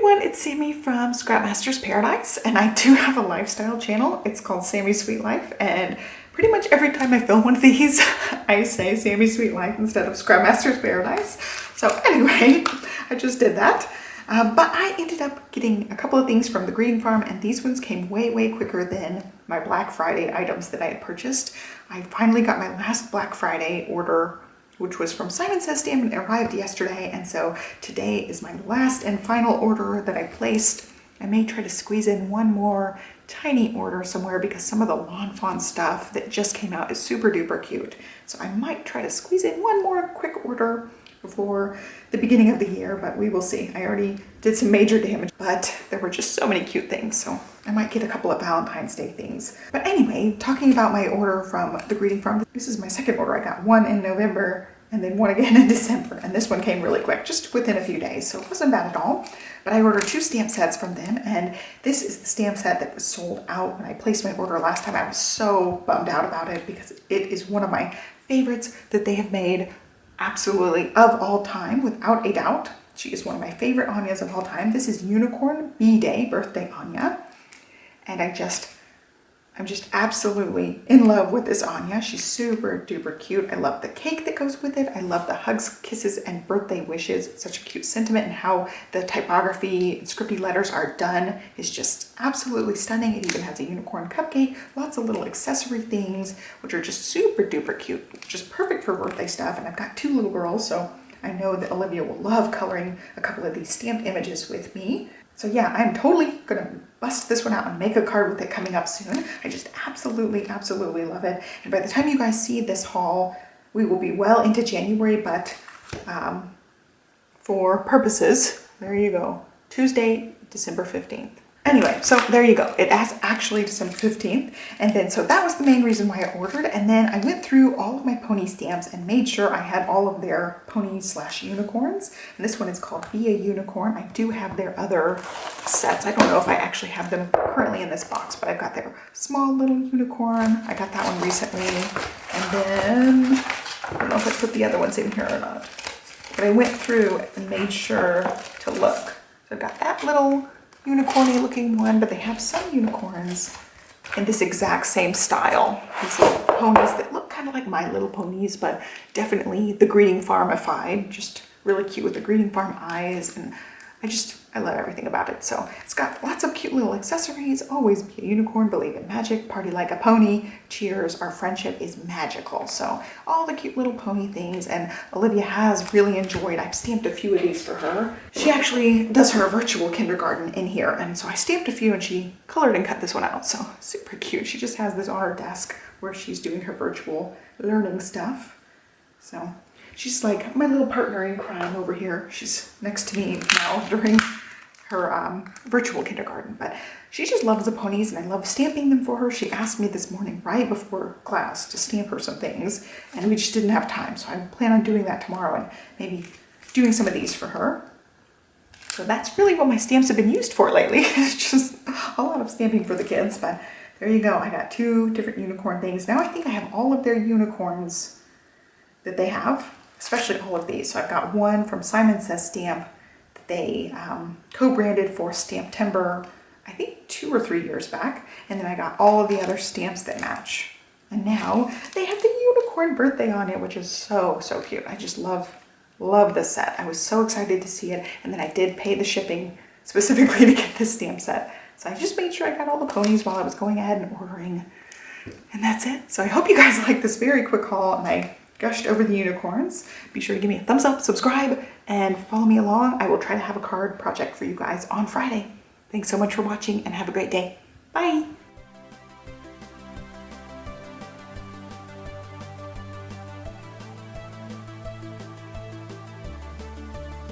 everyone, it's Sammy from Scrapmaster's Paradise, and I do have a lifestyle channel. It's called Sammy's Sweet Life, and pretty much every time I film one of these, I say Sammy's Sweet Life instead of Scrapmaster's Paradise. So anyway, I just did that. But I ended up getting a couple of things from the greeting farm, and these ones came way quicker than my Black Friday items that I had purchased. I finally got my last Black Friday order, which was from Simon Says Stamp, and it arrived yesterday, and so today is my last and final order that I placed. I may try to squeeze in one more tiny order somewhere because some of the lawn fawn stuff that just came out is super duper cute. So I might try to squeeze in one more quick order before the beginning of the year, but we will see. I already did some major damage, but there were just so many cute things, so I might get a couple of Valentine's Day things. But anyway, talking about my order from the greeting farm, this is my second order. I got one in November and then one again in December, and this one came really quick, just within a few days, so it wasn't bad at all. But I ordered 2 stamp sets from them, and this is the stamp set that was sold out when I placed my order last time. I was so bummed out about it because it is one of my favorites that they have made, absolutely of all time, without a doubt. She is one of my favorite Anyas of all time. This is Unicorn B-Day Birthday Anya, and I'm just absolutely in love with this Anya. She's super duper cute. I love the cake that goes with it. I love the hugs, kisses, and birthday wishes. It's such a cute sentiment, and how the typography and scripty letters are done is just absolutely stunning. It even has a unicorn cupcake, lots of little accessory things, which are just super duper cute, just perfect for birthday stuff. And I've got 2 little girls, so I know that Olivia will love coloring a couple of these stamped images with me. So yeah, I'm totally gonna bust this one out and make a card with it coming up soon. I just absolutely love it. And by the time you guys see this haul, we will be well into January, but for purposes, there you go. Tuesday, December 15th. Anyway, so there you go. It is actually December 15th. And then, so that was the main reason why I ordered. And then I went through all of my pony stamps and made sure I had all of their ponies/unicorns. And this one is called Be a Unicorn. I do have their other sets. I don't know if I actually have them currently in this box, but I've got their small little unicorn. I got that one recently. And then, I don't know if I put the other ones in here or not, but I went through and made sure to look. So I've got that little unicorny looking one, but they have some unicorns in this exact same style. These little ponies that look kind of like My Little Ponies, but definitely the greeting farmified. Just really cute with the greeting farm eyes, and I love everything about it. So it's got lots of cute little accessories. Always be a unicorn, believe in magic, party like a pony, cheers, our friendship is magical. So all the cute little pony things, and Olivia has really enjoyed. I've stamped a few of these for her. She actually does her virtual kindergarten in here, and so I stamped a few and she colored and cut this one out. So super cute. She just has this on her desk where she's doing her virtual learning stuff. So she's like my little partner in crime over here. She's next to me now during her virtual kindergarten, but she just loves the ponies, and I love stamping them for her. She asked me this morning right before class to stamp her some things, and we just didn't have time, so I plan on doing that tomorrow and maybe doing some of these for her. So that's really what my stamps have been used for lately. It's just a lot of stamping for the kids, but there you go. I got 2 different unicorn things. Now I think I have all of their unicorns that they have, especially all of these. So I've got one from Simon Says Stamp that they co-branded for Stamptember, I think 2 or 3 years back. And then I got all of the other stamps that match. And now they have the unicorn birthday on it, which is so cute. I just love this set. I was so excited to see it. And then I did pay the shipping specifically to get this stamp set. So I just made sure I got all the ponies while I was going ahead and ordering. And that's it. So I hope you guys like this very quick haul, and I gushed over the unicorns. Be sure to give me a thumbs up, subscribe, and follow me along. I will try to have a card project for you guys on Friday. Thanks so much for watching, and have a great day. Bye.